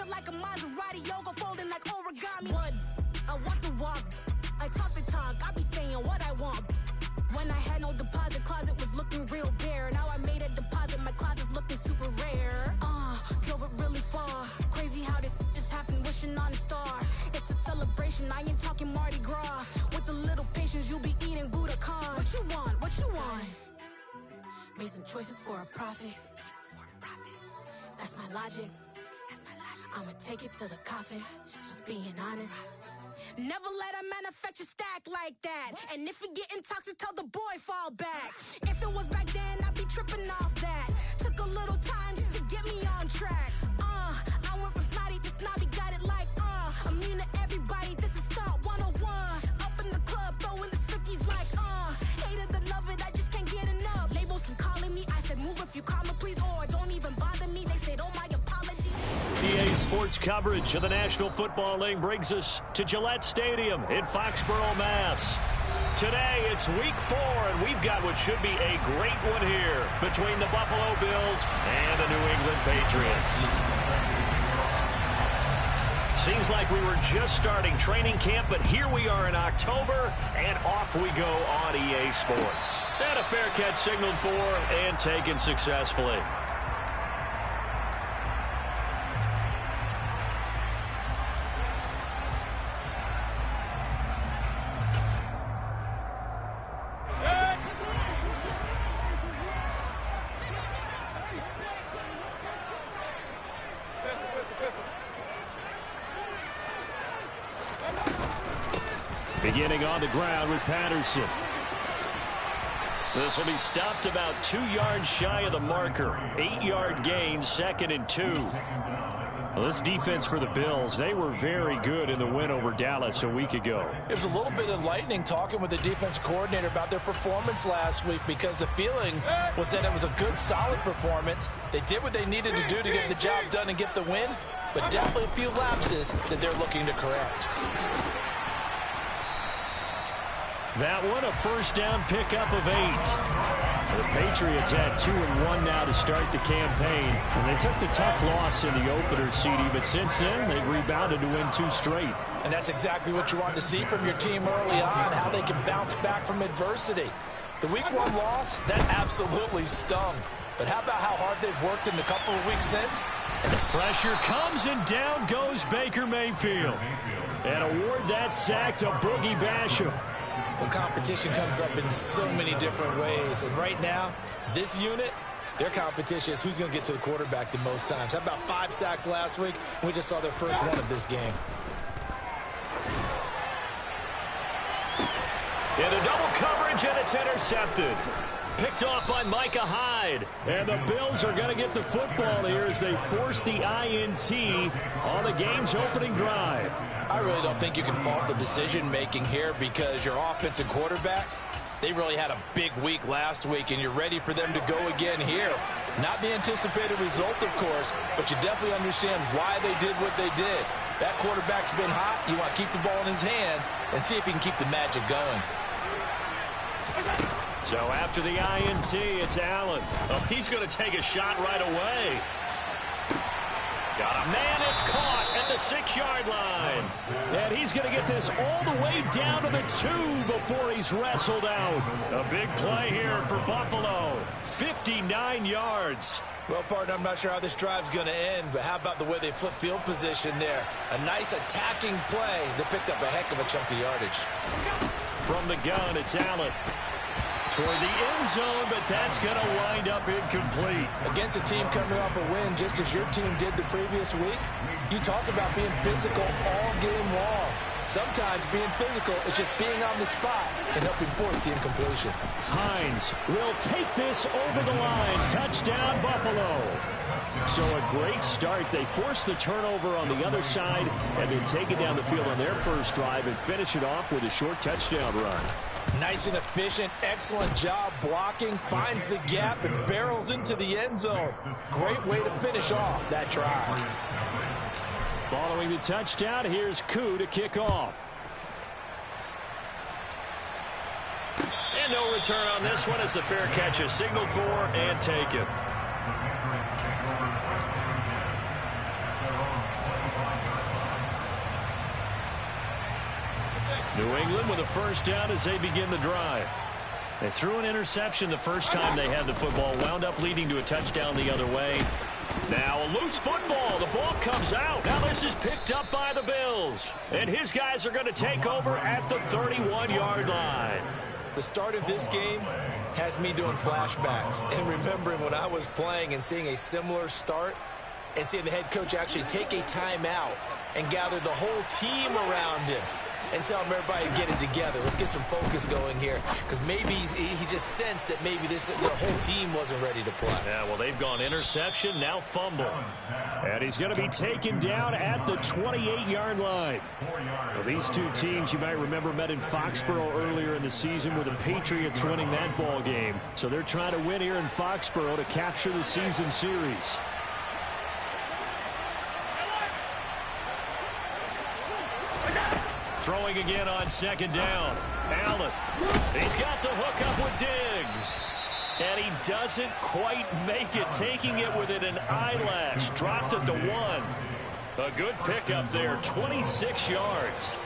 it like a Maserati, yoga folding like origami. What? I walk the walk, I talk the talk, I be saying what I want. When I had no deposit, closet was looking real bare. Now I made a deposit, my closet's looking super rare. Drove it really far. Crazy how did this happen, wishing on a star. It's a celebration, I ain't talking Mardi Gras. With a little patience, you'll be eating Budokan. What you want? What you want? Made some choices for a profit. That's my logic. I'ma take it to the coffin. Just being honest. Never let a manufacture stack like that. And if you getting toxic, tell the boy fall back. If it was back then, I'd be tripping off that. Took a little time just to get me on track. I went from snotty to snobby, got it like immune to everybody, this is stunt 101. Up in the club, throwing this 50s like hate it or love it, I just can't get enough. Labels from calling me, I said move if you call me please, or don't even bother me. They said oh my apologies. EA Sports coverage of the National Football League brings us to Gillette Stadium in Foxborough, Mass. Today, it's Week 4, and we've got what should be a great one here between the Buffalo Bills and the New England Patriots. Seems like we were just starting training camp, but here we are in October, and off we go on EA Sports. And a fair catch signaled for and taken successfully. Beginning on the ground with Patterson. This will be stopped about 2 yards shy of the marker. 8-yard gain, 2nd and 2. Well, this defense for the Bills, they were very good in the win over Dallas a week ago. It was a little bit enlightening talking with the defense coordinator about their performance last week, because the feeling was that it was a good, solid performance. They did what they needed to do to get the job done and get the win, but definitely a few lapses that they're looking to correct. That one, a first down pickup of 8. The Patriots had 2-1 now to start the campaign. And they took the tough loss in the opener, CD, but since then, they've rebounded to win 2 straight. And that's exactly what you want to see from your team early on, how they can bounce back from adversity. The Week 1 loss, that absolutely stung. But how about how hard they've worked in the couple of weeks since? And the pressure comes, and down goes Baker Mayfield. And award that sack to Boogie Basham. The competition comes up in so many different ways. And right now, this unit, their competition is who's going to get to the quarterback the most times. How about 5 sacks last week? We just saw their first one of this game. Into double coverage, and it's intercepted. Picked off by Micah Hyde. And the Bills are going to get the football here as they force the INT on the game's opening drive. I really don't think you can fault the decision-making here, because your offensive quarterback, they really had a big week last week, and you're ready for them to go again here. Not the anticipated result, of course, but you definitely understand why they did what they did. That quarterback's been hot. You want to keep the ball in his hands and see if he can keep the magic going. So after the INT, it's Allen. Oh, he's going to take a shot right away. Got a man, it's caught at the 6-yard line. And he's going to get this all the way down to the 2 before he's wrestled out. A big play here for Buffalo. 59 yards. Well, partner, I'm not sure how this drive's going to end, but how about the way they flip field position there? A nice attacking play that picked up a heck of a chunk of yardage. From the gun, it's Allen. Toward the end zone, but that's going to wind up incomplete. Against a team coming off a win, just as your team did the previous week, you talk about being physical all game long. Sometimes being physical is just being on the spot and helping force the incompletion. Hines will take this over the line. Touchdown, Buffalo. So a great start. They force the turnover on the other side and then take it down the field on their first drive and finish it off with a short touchdown run. Nice and efficient, excellent job blocking, finds the gap and barrels into the end zone. Great way to finish off that drive. Following the touchdown, here's Koo to kick off. And no return on this one as the fair catch is signaled for and taken. New England with a first down as they begin the drive. They threw an interception the first time they had the football, wound up leading to a touchdown the other way. Now a loose football. The ball comes out. Now this is picked up by the Bills. And his guys are going to take over at the 31-yard line. The start of this game has me doing flashbacks and remembering when I was playing and seeing a similar start and seeing the head coach actually take a timeout and gather the whole team around him and tell him everybody to get it together. Let's get some focus going here, because maybe he just sensed that maybe the whole team wasn't ready to play. Yeah, well, they've gone interception, now fumble. And he's going to be taken down at the 28-yard line. Well, these two teams, you might remember, met in Foxborough earlier in the season with the Patriots winning that ball game. So they're trying to win here in Foxborough to capture the season series. Throwing again on second down. Allen. He's got the hook up with Diggs. And he doesn't quite make it, taking it within an eyelash. Dropped it to 1. A good pickup there, 26 yards.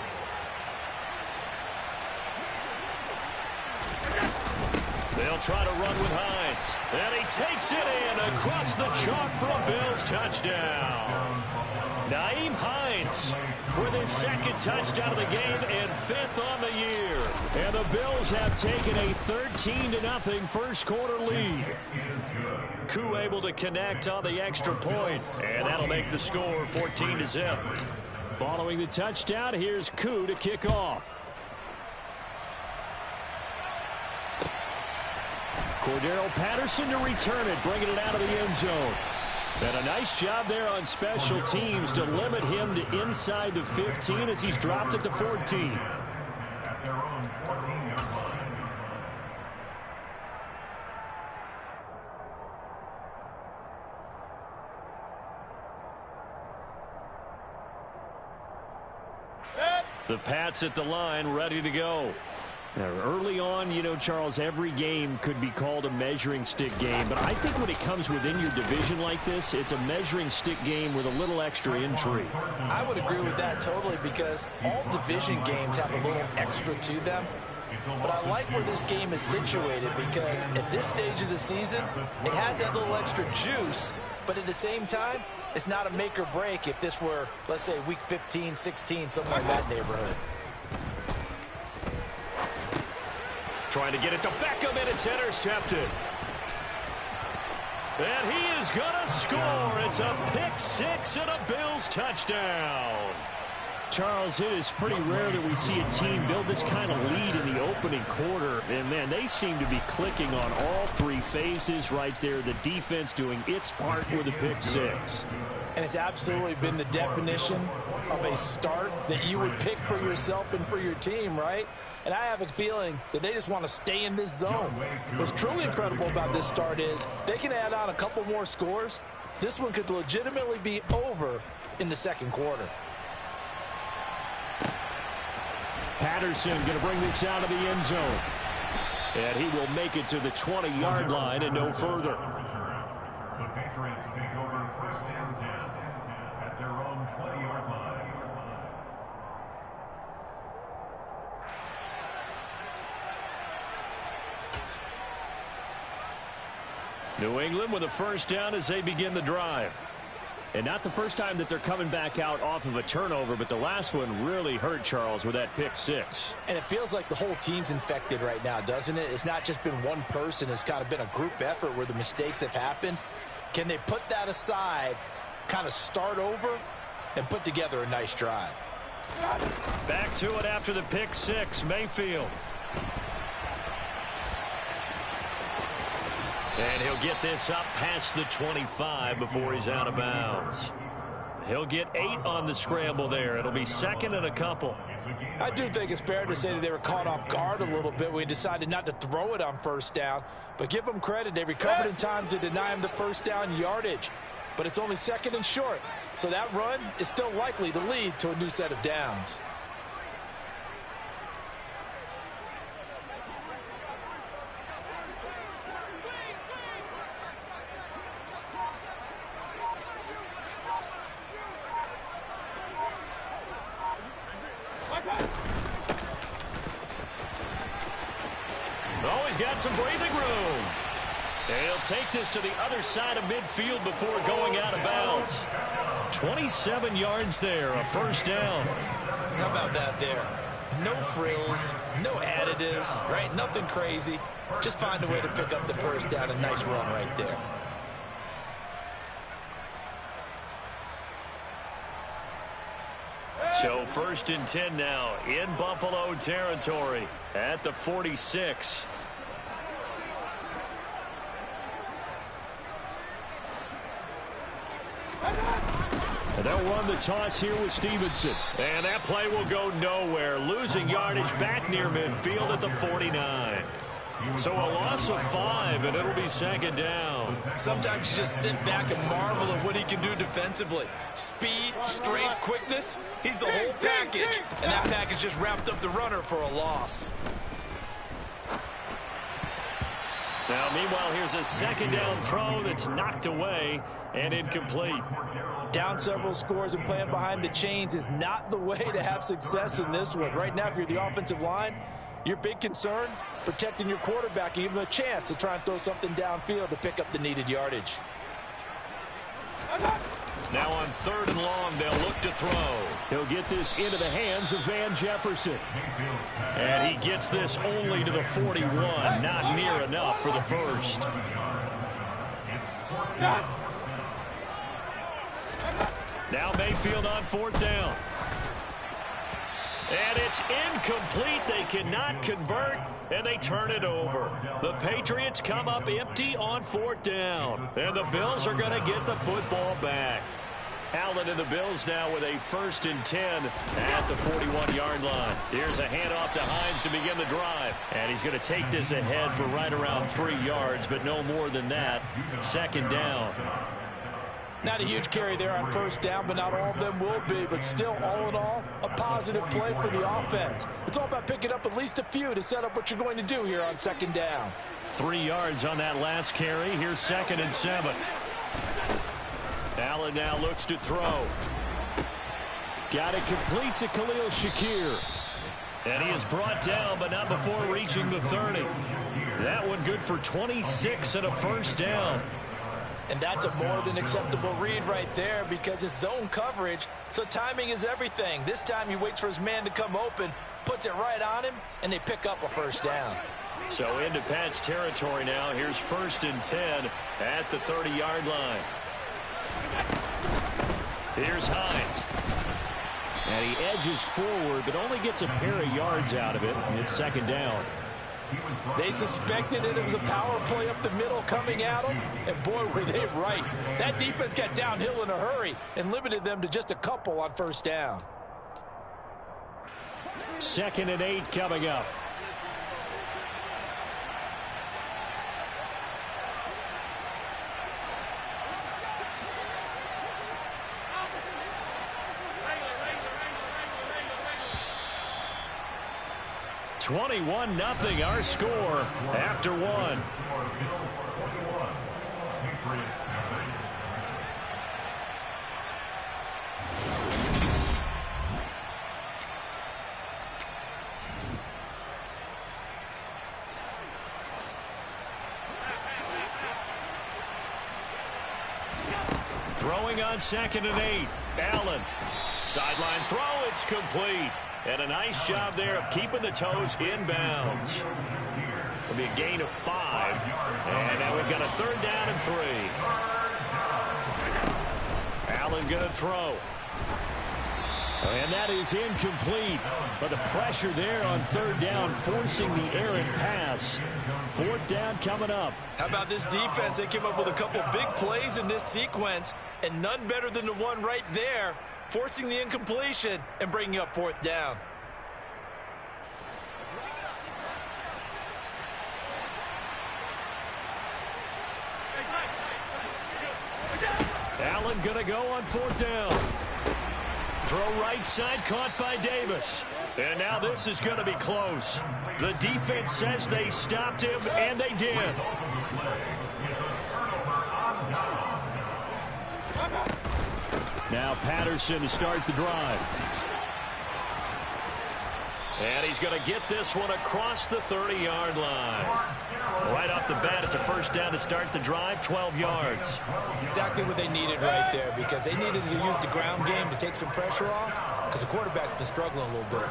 They'll try to run with Hines. And he takes it in across the chalk for a Bills touchdown. Nyheim Hines with his second touchdown of the game and 5th on the year. And the Bills have taken a 13-0 first quarter lead. Koo able to connect on the extra point, and that'll make the score 14-0. Following the touchdown, here's Koo to kick off. Cordero Patterson to return it, bringing it out of the end zone. And a nice job there on special teams to limit him to inside the 15 as he's dropped it to 14. The Pats at the line, ready to go. Now, early on, you know, Charles, every game could be called a measuring stick game. But I think when it comes within your division like this, it's a measuring stick game with a little extra intrigue. I would agree with that totally, because all division games have a little extra to them. But I like where this game is situated, because at this stage of the season, it has that little extra juice. But at the same time, it's not a make or break if this were, let's say, week 15, 16, something like that neighborhood. Trying to get it to Beckham, and it's intercepted. And he is going to score. It's a pick six and a Bills touchdown. Charles, it is pretty rare that we see a team build this kind of lead in the opening quarter. And, man, they seem to be clicking on all three phases right there. The defense doing its part with a pick six. And it's absolutely been the definition of a start that you would pick for yourself and for your team, right? And I have a feeling that they just want to stay in this zone. What's truly incredible about this start is they can add on a couple more scores. This one could legitimately be over in the second quarter. Patterson going to bring this out of the end zone. And he will make it to the 20-yard line and no further. The Patriots take over first and 10 at their own 20-yard line. New England with a first down as they begin the drive. And not the first time that they're coming back out off of a turnover, but the last one really hurt, Charles, with that pick six. And it feels like the whole team's infected right now, doesn't it? It's not just been one person. It's kind of been a group effort where the mistakes have happened. Can they put that aside, kind of start over, and put together a nice drive? Back to it after the pick six, Mayfield. And he'll get this up past the 25 before he's out of bounds. He'll get 8 on the scramble there. It'll be second and a couple. I do think it's fair to say that they were caught off guard a little bit. We decided not to throw it on first down. But give them credit. They recovered in time to deny him the first down yardage. But it's only second and short. So that run is still likely to lead to a new set of downs. got some breathing room. And he'll take this to the other side of midfield before going out of bounds. 27 yards there, a first down. How about that there? No frills, no additives, right? Nothing crazy. Just find a way to pick up the first down. A nice run right there. So 1st and 10 now in Buffalo territory at the 46. And they'll run the toss here with Stevenson. And that play will go nowhere. Losing yardage back near midfield at the 49. So a loss of 5, and it'll be 2nd down. Sometimes you just sit back and marvel at what he can do defensively. Speed, strength, quickness. He's the whole package. And that package just wrapped up the runner for a loss. Now, meanwhile, here's a 2nd down throw that's knocked away and incomplete. Down several scores and playing behind the chains is not the way to have success in this one. Right now, if you're the offensive line, your big concern, protecting your quarterback and giving him a chance to try and throw something downfield to pick up the needed yardage. Now on 3rd and long, they'll look to throw. He'll get this into the hands of Van Jefferson. And he gets this only to the 41. Not near enough for the first. Now Mayfield on 4th down. And it's incomplete. They cannot convert, and they turn it over. The Patriots come up empty on 4th down. And the Bills are going to get the football back. Allen and the Bills now with a 1st and 10 at the 41-yard line. Here's a handoff to Hines to begin the drive. And he's going to take this ahead for right around 3 yards, but no more than that. 2nd down. Not a huge carry there on 1st down, but not all of them will be. But still, all in all, a positive play for the offense. It's all about picking up at least a few to set up what you're going to do here on 2nd down. 3 yards on that last carry. Here's 2nd and 7. Allen now looks to throw. Got it complete to Khalil Shakir. And he is brought down, but not before reaching the 30. That one good for 26 and a 1st down. And that's a more than acceptable read right there because it's zone coverage, so timing is everything. This time he waits for his man to come open, puts it right on him, and they pick up a 1st down. So into Pat's territory now. Here's 1st and 10 at the 30-yard line. Here's Hines. And he edges forward, but only gets a pair of yards out of it, and it's 2nd down. They suspected it was a power play up the middle coming at them, and boy, were they right. That defense got downhill in a hurry and limited them to just a couple on 1st down. 2nd and 8 coming up. (21-0) our score after 1. Throwing on 2nd and 8. Allen. Sideline throw. It's complete. And a nice job there of keeping the toes inbounds. It'll be a gain of 5. And now we've got a 3rd down and 3. Allen going to throw. And that is incomplete. But the pressure there on 3rd down, forcing the errant pass. 4th down coming up. How about this defense? They came up with a couple big plays in this sequence, and none better than the one right there, forcing the incompletion and bringing up 4th down. Allen going to go on 4th down. Throw right side, caught by Davis. And now this is going to be close. The defense says they stopped him, and they did. Now Patterson to start the drive. And he's going to get this one across the 30-yard line. Right off the bat, it's a first down to start the drive, 12 yards. Exactly what they needed right there, because they needed to use the ground game to take some pressure off, because the quarterback's been struggling a little bit.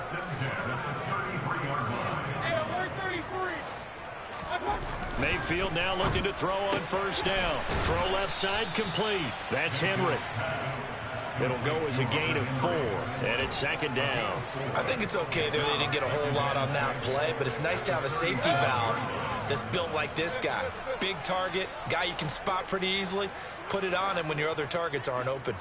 Mayfield now looking to throw on first down. Throw left side complete. That's Henry. It'll go as a gain of 4, and it's second down. I think it's okay there. They didn't get a whole lot on that play, but it's nice to have a safety valve that's built like this guy. Big target, guy you can spot pretty easily. Put it on him when your other targets aren't open.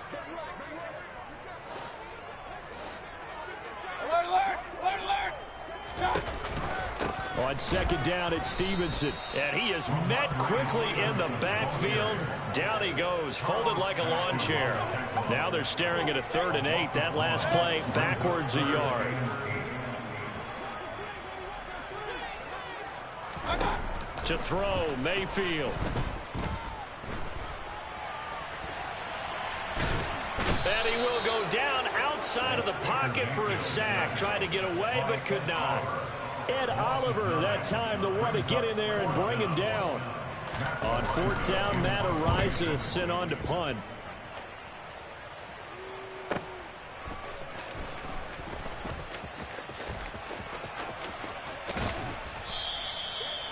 On second down, it's Stevenson. And he is met quickly in the backfield. Down he goes, folded like a lawn chair. Now they're staring at a 3rd and 8. That last play, backwards a yard. To throw, Mayfield. And he will go down outside of the pocket for a sack. Tried to get away, but could not. Ed Oliver, that time, the one to get in there and bring him down. On 4th down, Matt Ariza sent on to punt.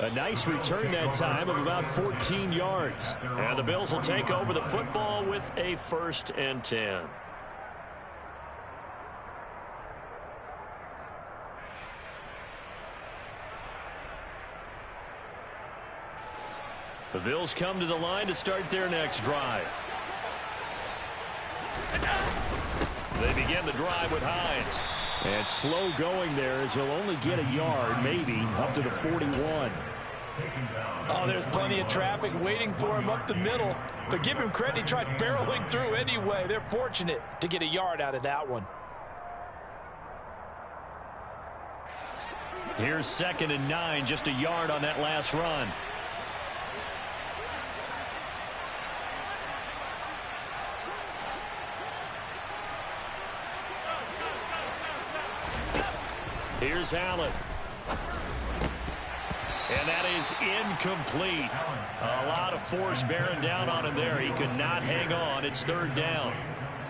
A nice return that time of about 14 yards. And the Bills will take over the football with a 1st and 10. The Bills come to the line to start their next drive. They begin the drive with Hines. And slow going there as he'll only get a yard, maybe, up to the 41. Oh, there's plenty of traffic waiting for him up the middle. But give him credit, he tried barreling through anyway. They're fortunate to get a yard out of that one. Here's 2nd and 9, just a yard on that last run. Here's Allen. And that is incomplete. A lot of force bearing down on him there. He could not hang on. It's 3rd down.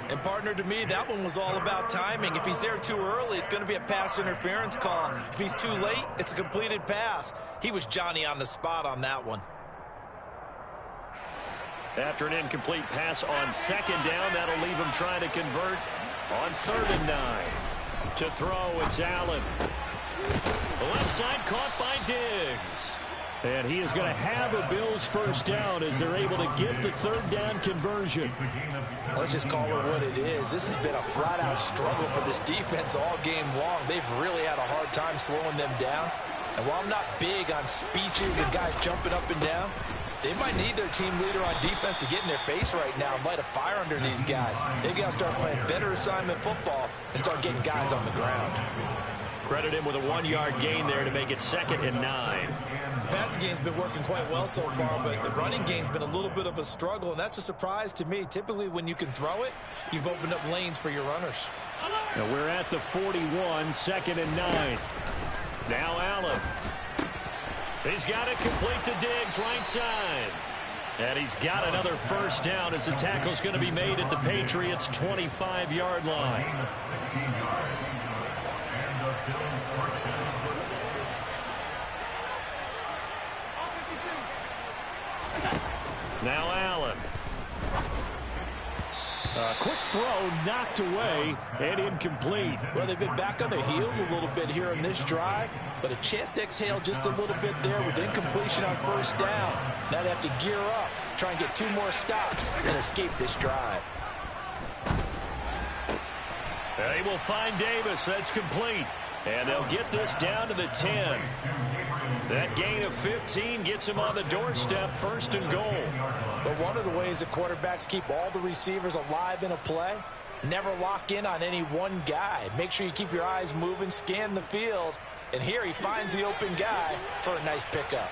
And, partner, to me, that one was all about timing. If he's there too early, it's going to be a pass interference call. If he's too late, it's a completed pass. He was Johnny on the spot on that one. After an incomplete pass on 2nd down, that'll leave him trying to convert on 3rd and 9. To throw, it's Allen. The left side caught by Diggs. And he is going to have a Bills 1st down as they're able to get the 3rd down conversion. Let's just call it what it is. This has been a flat-out struggle for this defense all game long. They've really had a hard time slowing them down. And while I'm not big on speeches and guys jumping up and down, they might need their team leader on defense to get in their face right now and light a fire under these guys. They've got to start playing better assignment football and start getting guys on the ground. Credit him with a 1-yard gain there to make it 2nd and 9. The passing game's been working quite well so far, but the running game's been a little bit of a struggle, and that's a surprise to me. Typically, when you can throw it, you've opened up lanes for your runners. Now we're at the 41, 2nd and 9. Now Allen. He's got it complete to Diggs, right side. And he's got another 1st down as the tackle's going to be made at the Patriots' 25-yard line. Now Allen. A quick throw knocked away and incomplete. Well, they've been back on their heels a little bit here in this drive, but a chance to exhale just a little bit there with incompletion on 1st down. Now they have to gear up, try and get 2 more stops and escape this drive. They will find Davis. That's complete. And they'll get this down to the 10. That gain of 15 gets him on the doorstep, 1st and goal. But one of the ways that quarterbacks keep all the receivers alive in a play, never lock in on any one guy. Make sure you keep your eyes moving, scan the field. And here he finds the open guy for a nice pickup.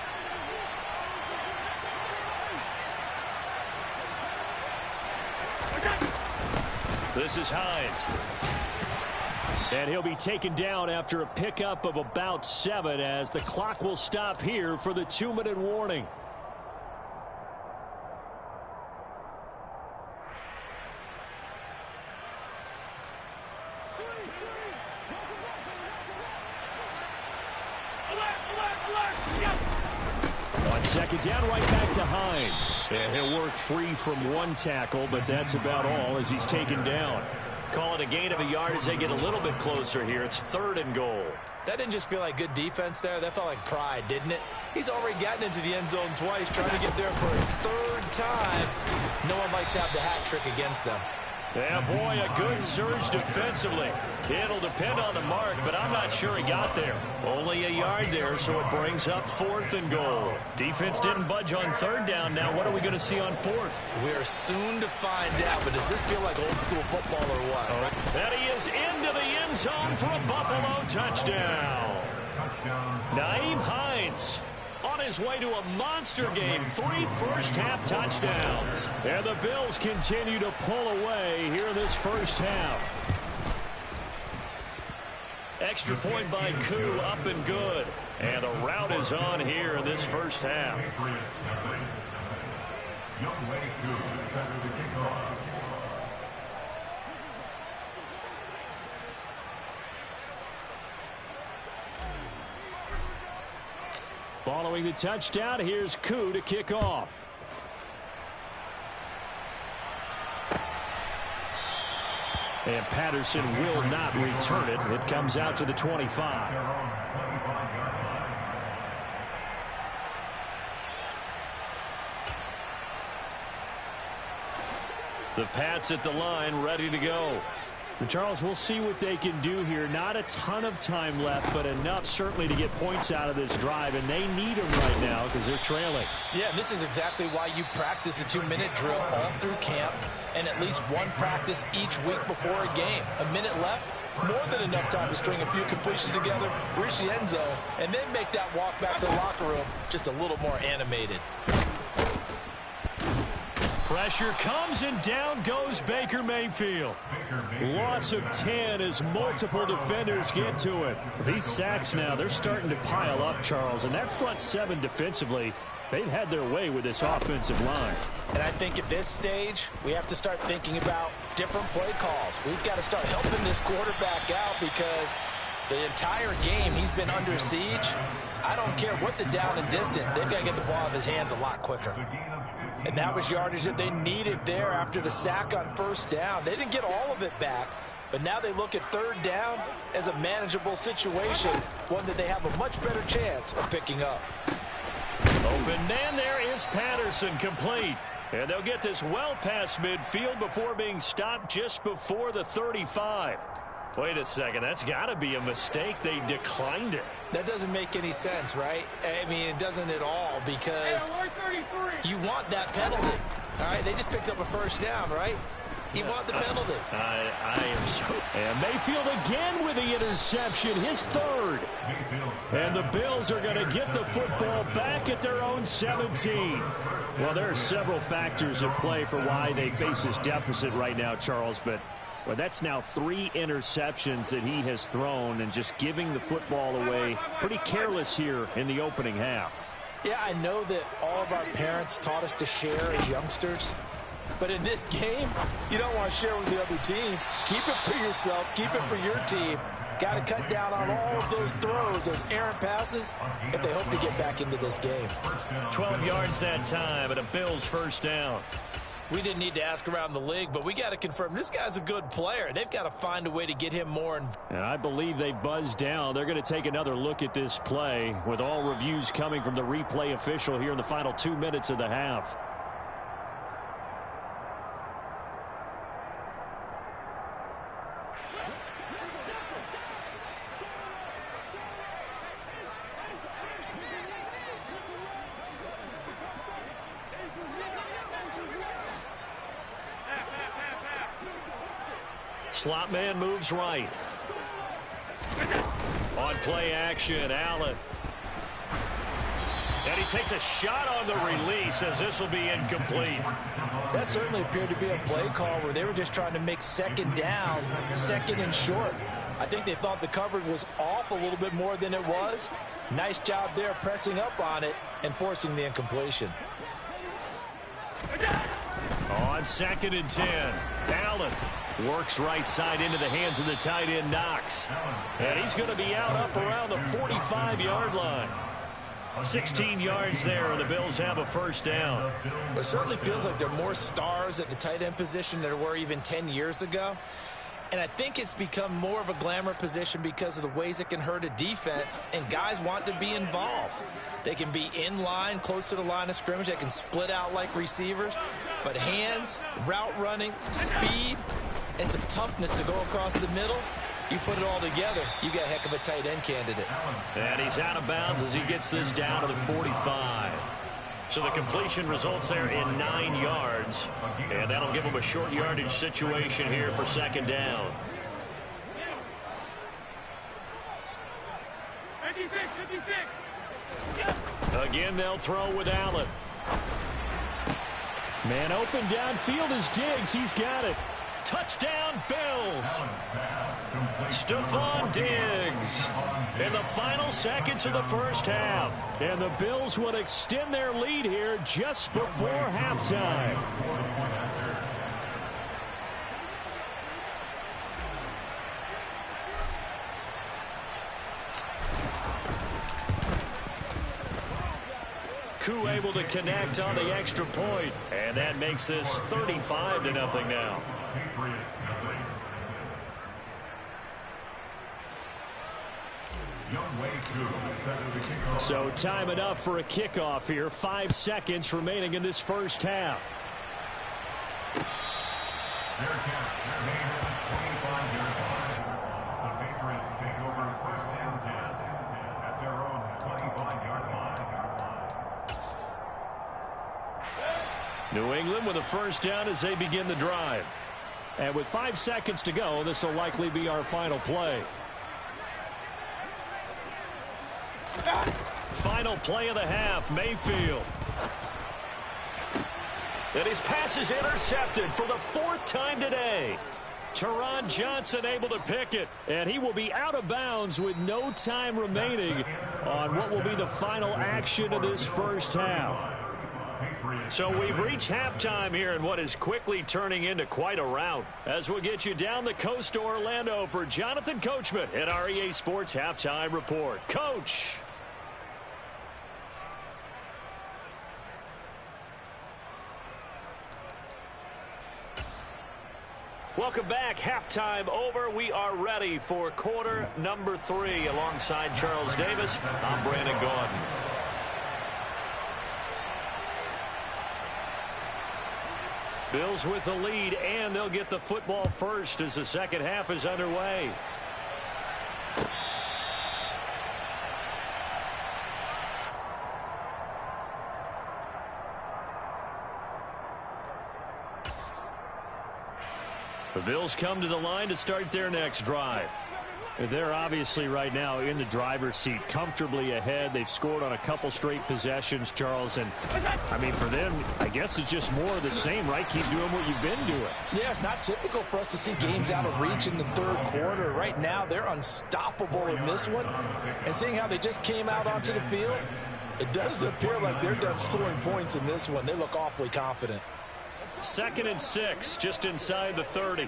This is Hines. And he'll be taken down after a pickup of about 7 as the clock will stop here for the 2-minute warning. On second down, right back to Hines. And he'll work free from one tackle, but that's about all as he's taken down. Call it a gain of a yard as they get a little bit closer here. It's 3rd and goal. That didn't just feel like good defense there. That felt like pride, didn't it? He's already gotten into the end zone twice, trying to get there for a 3rd time. No one likes to have the hat trick against them. Yeah, boy, a good surge defensively. It'll depend on the mark, but I'm not sure he got there. Only a yard there, so it brings up 4th and goal. Defense didn't budge on 3rd down. Now what are we going to see on 4th? We are soon to find out, but does this feel like old school football or what? And he is into the end zone for a Buffalo touchdown. Nyheim Hines on his way to a monster game. 3 first-half touchdowns. And the Bills continue to pull away here in this first half. Extra point by Koo, up and good. And the route is on here in this first half. Following the touchdown, here's Koo to kick off. And Patterson will not return it. It comes out to the 25. The Pats at the line, ready to go. And Charles, we'll see what they can do here. Not a ton of time left, but enough certainly to get points out of this drive, and they need them right now because they're trailing. Yeah, this is exactly why you practice a 2-minute drill all through camp and at least one practice each week before a game. A minute left, more than enough time to string a few completions together, reach the end zone, and then make that walk back to the locker room just a little more animated. Pressure comes, and down goes Baker Mayfield. Loss of 10 as multiple defenders get to it. These sacks now, they're starting to pile up, Charles, and that front 7 defensively, they've had their way with this offensive line. And I think at this stage, we have to start thinking about different play calls. We've got to start helping this quarterback out because the entire game he's been under siege. I don't care what the down and distance, they've got to get the ball out of his hands a lot quicker. And that was yardage that they needed there after the sack on 1st down. They didn't get all of it back, but now they look at 3rd down as a manageable situation, one that they have a much better chance of picking up. Open man, there is Patterson, complete. And they'll get this well past midfield before being stopped just before the 35. Wait a second, that's got to be a mistake. They declined it. That doesn't make any sense, right? I mean, it doesn't at all because you want that penalty. All right, they just picked up a 1st down, right? You want the penalty. I am so. And Mayfield again with the interception, his 3rd. And the Bills are going to get the football back at their own 17. Well, there are several factors at play for why they face this deficit right now, Charles, but well, that's now 3 interceptions that he has thrown and just giving the football away. Pretty careless here in the opening half. Yeah, I know that all of our parents taught us to share as youngsters. But in this game, you don't want to share with the other team. Keep it for yourself. Keep it for your team. Got to cut down on all of those throws, those errant passes, if they hope to get back into this game. 12 yards that time and a Bills 1st down. We didn't need to ask around the league, but we got to confirm this guy's a good player. They've got to find a way to get him more. And I believe they buzzed down. They're going to take another look at this play with all reviews coming from the replay official here in the final 2 minutes of the half. Slot man moves right. On play action, Allen. And he takes a shot on the release as this will be incomplete. That certainly appeared to be a play call where they were just trying to make 2nd down, 2nd and short. I think they thought the coverage was off a little bit more than it was. Nice job there pressing up on it and forcing the incompletion. On 2nd and 10, Allen works right side into the hands of the tight end Knox. And he's going to be out up around the 45-yard line. 16 yards there, and the Bills have a first down. It certainly feels like there are more stars at the tight end position than there were even 10 years ago. And I think it's become more of a glamour position because of the ways it can hurt a defense, and guys want to be involved. They can be in line, close to the line of scrimmage. They can split out like receivers. But hands, route running, speed, and some toughness to go across the middle, you put it all together, you got a heck of a tight end candidate. And he's out of bounds as he gets this down to the 45. So the completion results there in 9 yards. And that'll give him a short yardage situation here for 2nd down. 56. Again, they'll throw with Allen. Man open downfield is Diggs. He's got it. Touchdown, Bills. Stephon Diggs in the final seconds of the first half. And the Bills would extend their lead here just before halftime. Koo able to connect on the extra point. And that makes this 35-0 now. So time enough for a kickoff here. 5 seconds remaining in this first half. Their catch, their game is 25-yard line. The Patriots take over 1st and 10 at their own 25-yard line. New England with a first down as they begin the drive. And with 5 seconds to go, this will likely be our final play. Final play of the half, Mayfield. And his pass is intercepted for the 4th time today. Teron Johnson able to pick it, and he will be out of bounds with no time remaining on what will be the final action of this first half. So we've reached halftime here in what is quickly turning into quite a rout. As we'll get you down the coast to Orlando for Jonathan Coachman at our EA Sports Halftime Report. Coach. Welcome back. Halftime over. We are ready for quarter number 3. Alongside Charles Davis, I'm Brandon Gaudin. Bills with the lead, and they'll get the football first as the second half is underway. The Bills come to the line to start their next drive. They're obviously right now in the driver's seat, comfortably ahead. They've scored on a couple straight possessions, Charles. And, I mean, for them, I guess it's just more of the same, right? Keep doing what you've been doing. Yeah, it's not typical for us to see games out of reach in the 3rd quarter. Right now, they're unstoppable in this one. And seeing how they just came out onto the field, it does appear like they're done scoring points in this one. They look awfully confident. 2nd and 6, just inside the 30.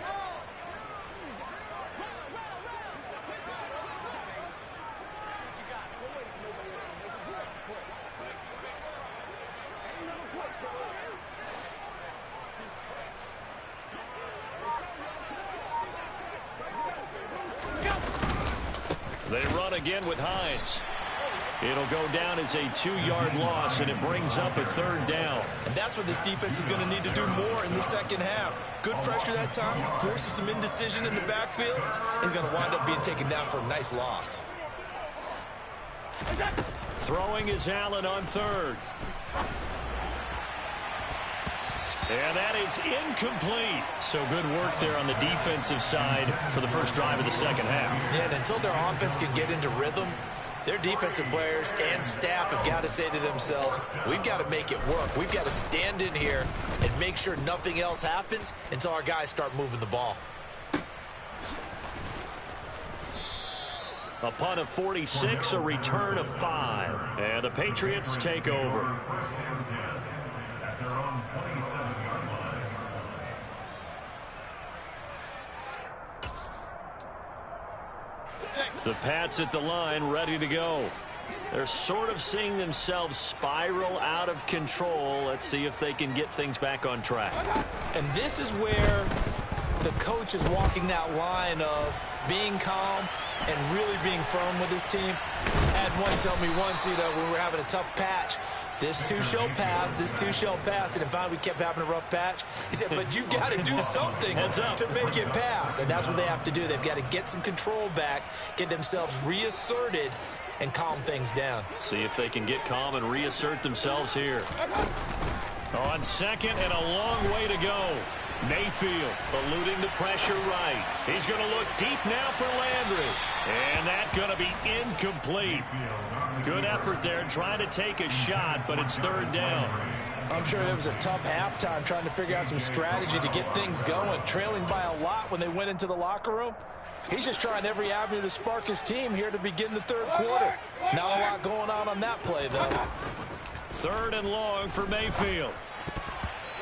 They run again with Hines. It'll go down as a 2-yard loss, and it brings up a 3rd down. And that's what this defense is going to need to do more in the second half. Good pressure that time, forces some indecision in the backfield. He's going to wind up being taken down for a nice loss. Throwing is Allen on 3rd. And that is incomplete. So good work there on the defensive side for the first drive of the second half. Yeah, and until their offense can get into rhythm, their defensive players and staff have got to say to themselves, we've got to make it work. We've got to stand in here and make sure nothing else happens until our guys start moving the ball. A punt of 46, a return of 5. And the Patriots take over. First and 10 at their own 27-yard line. The Pats at the line, ready to go. They're sort of seeing themselves spiral out of control. Let's see if they can get things back on track. And this is where the coach is walking that line of being calm and really being firm with his team. I had one tell me once, when we were having a tough patch, this too shall pass, this too shall pass. And finally we kept having a rough patch. He said, but you got to do something to make it pass. And that's what they have to do. They've got to get some control back, get themselves reasserted, and calm things down. See if they can get calm and reassert themselves here. On second and a long way to go. Mayfield eluding the pressure right. He's going to look deep now for Landry. And that's going to be incomplete. Good effort there trying to take a shot, but it's third down. I'm sure there was a tough halftime trying to figure out some strategy to get things going. Trailing by a lot when they went into the locker room. He's just trying every avenue to spark his team here to begin the third quarter. Not a lot going on that play, though. Third and long for Mayfield.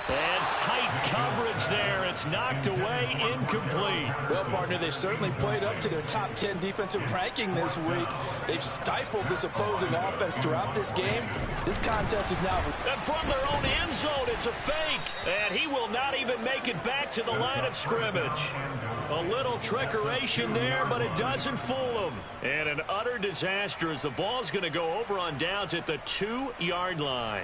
And tight coverage there. It's knocked away, incomplete. Well, partner, they've certainly played up to their top 10 defensive ranking this week. They've stifled this opposing offense throughout this game. This contest is now... And from their own end zone, it's a fake. And he will not even make it back to the line of scrimmage. A little trickeration there, but it doesn't fool him. And an utter disaster as the ball's going to go over on downs at the 2-yard line.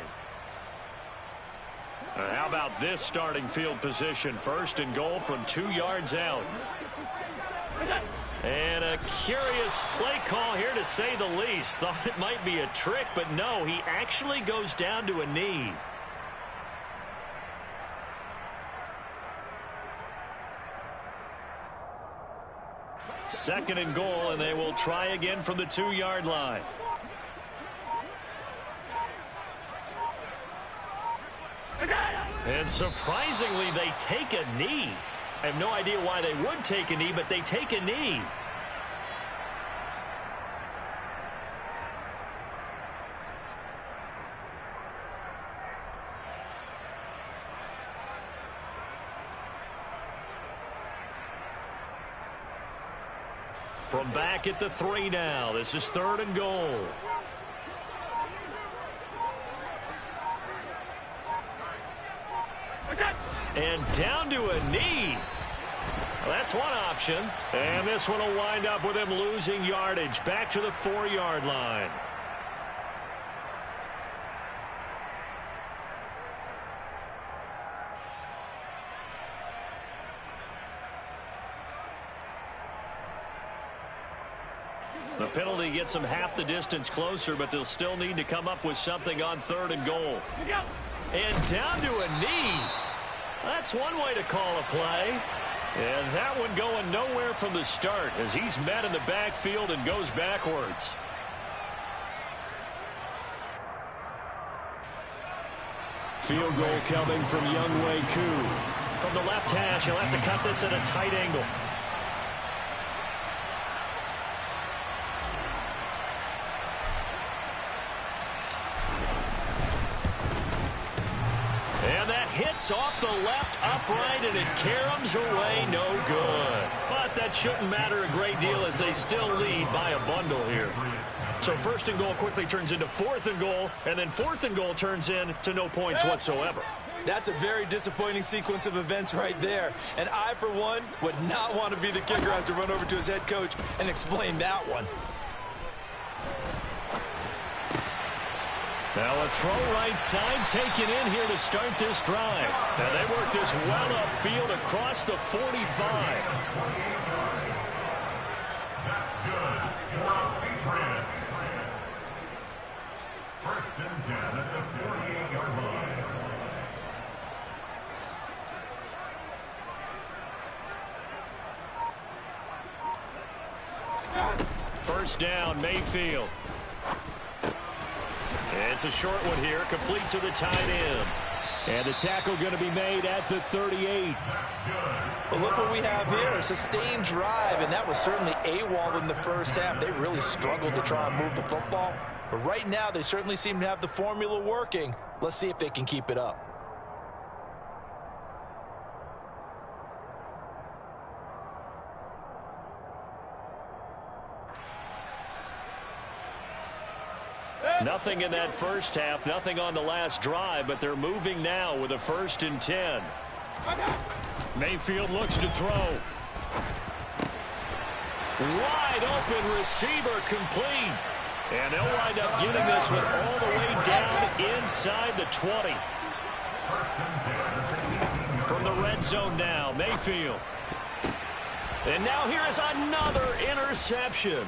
How about this starting field position? First and goal from 2 yards out. And a curious play call here, to say the least. Thought it might be a trick, but no, he actually goes down to a knee. Second and goal, and they will try again from the 2-yard line. And surprisingly, they take a knee. I have no idea why they would take a knee, but they take a knee. From back at the 3 now. This is third and goal. And down to a knee. Well, that's one option. And this one will wind up with him losing yardage. Back to the 4-yard line. The penalty gets them half the distance closer, but they'll still need to come up with something on third and goal. And down to a knee. That's one way to call a play. And that one going nowhere from the start as he's met in the backfield and goes backwards. Field goal coming from Younghoe Koo. From the left hash, he'll have to cut this at a tight angle. And that hits off the left upright, and it caroms away, no good. But that shouldn't matter a great deal as they still lead by a bundle here. So first and goal quickly turns into fourth and goal, and then fourth and goal turns into no points whatsoever. That's a very disappointing sequence of events right there. And I, for one, would not want to be the kicker, has to run over to his head coach and explain that one. Now a throw right side taken in here to start this drive. And they work this well upfield across the 45. That's good for the Patriots. First and 10 at the 48-yard line. First down, Mayfield. It's a short one here, complete to the tight end. And the tackle going to be made at the 38. Well, look what we have here. A sustained drive, and that was certainly AWOL in the first half. They really struggled to try and move the football. But right now, they certainly seem to have the formula working. Let's see if they can keep it up. Nothing in that first half, nothing on the last drive, but they're moving now with a 1st and 10. Mayfield looks to throw. Wide open receiver complete. And they'll wind up getting this one all the way down inside the 20. From the red zone now, Mayfield. And now here is another interception.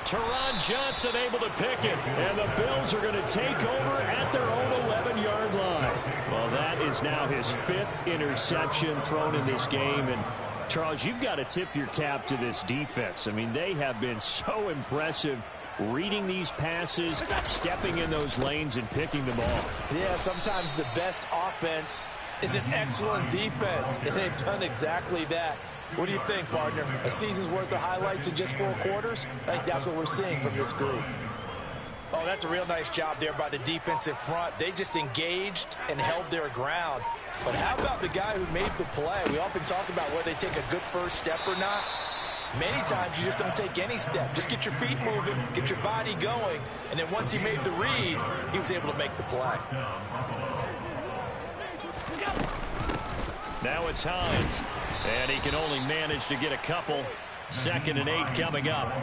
Teron Johnson able to pick it, and the Bills are going to take over at their own 11-yard line. Well, that is now his 5th interception thrown in this game. And, Charles, you've got to tip your cap to this defense. I mean, they have been so impressive reading these passes, stepping in those lanes, and picking them off. Yeah, sometimes the best offense is an excellent defense, and they've done exactly that. What do you think, partner? A season's worth of highlights in just 4 quarters? I think that's what we're seeing from this group. Oh, that's a real nice job there by the defensive front. They just engaged and held their ground. But how about the guy who made the play? We often talk about whether they take a good first step or not. Many times you just don't take any step. Just get your feet moving, get your body going, and then once he made the read, he was able to make the play. Now it's Hines, and he can only manage to get a couple. 2nd and 8 coming up.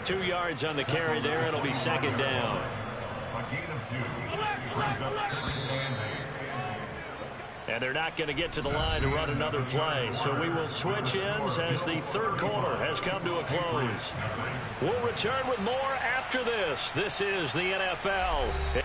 2 yards on the carry there. It'll be 2nd down. And they're not going to get to the line to run another play. So we will switch ends as the 3rd quarter has come to a close. We'll return with more after this. This is the NFL.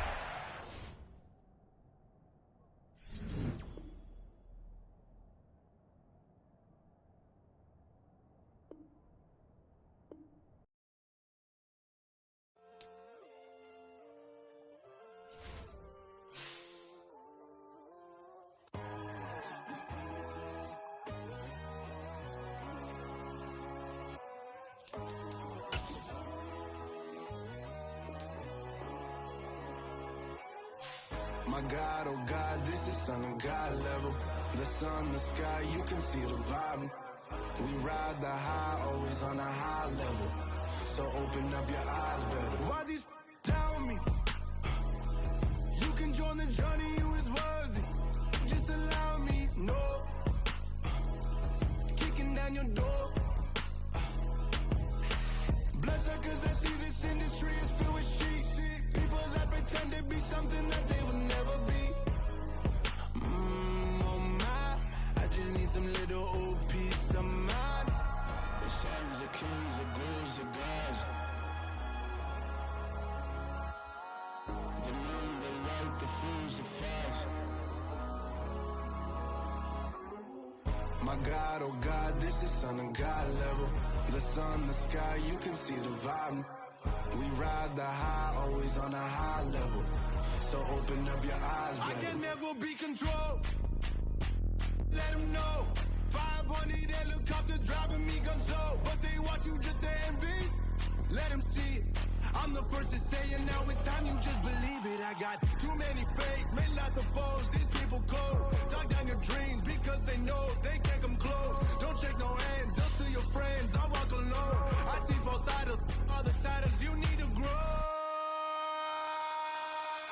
My God, oh God, this is Son of God level. The sun, the sky, you can see the vibe. We ride the high, always on a high level. So open up your eyes better. Why these tell me? You can join the journey, you is worthy. Just allow me, no. Kicking down your door. Bloodsuckers, I see this industry is filled with sheep. People that pretend to be something that they will never be. Oh my, I just need some little old peace of mind. The sons of kings, the ghouls, the gods. The moon, the light, the fools, the facts. My God, oh God, this is Son of God level. The sun, the sky, you can see the vibe. We ride the high, always on a high level. So open up your eyes, baby. I can never be controlled. Let them know. 500 helicopters driving me gonzo. But they want you just to envy. Let them see it. I'm the first to say it, now it's time you just believe it. I got too many fakes, made lots of foes. These people cold. Talk down your dreams because they know they can't come close. Don't shake no hands, up to your friends. I walk alone. I see both sides, other siders. You need to grow.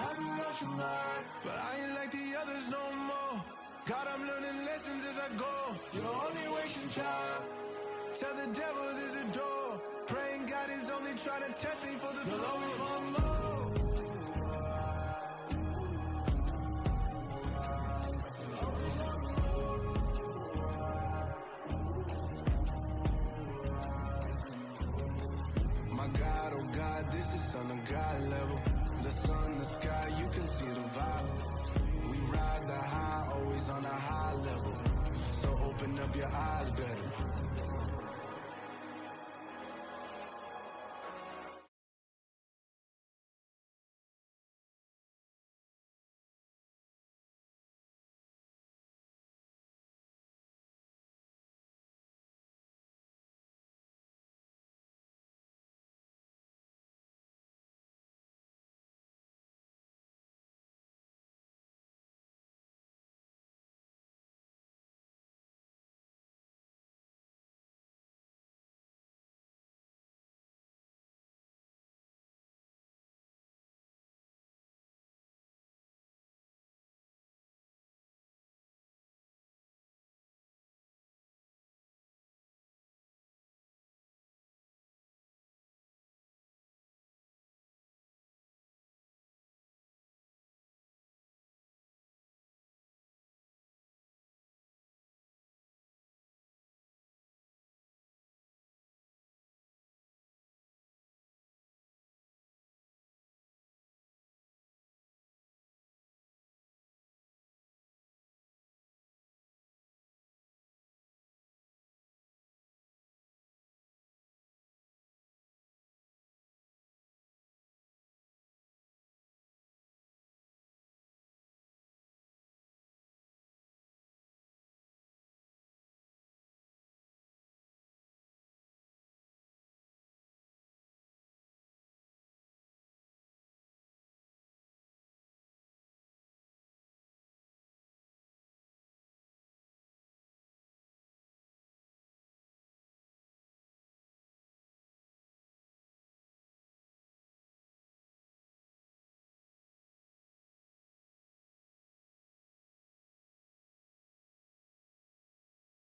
I've been lost your mind, but I ain't like the others no more. God, I'm learning lessons as I go. You're only wasting time. Tell the devil there's a door. Praying God is only trying to test me for the glory. You'll always want more. My God, oh God, this is Son of God level. The sun, the sky, you can see the vibe. We ride the high, always on a high level. So open up your eyes better.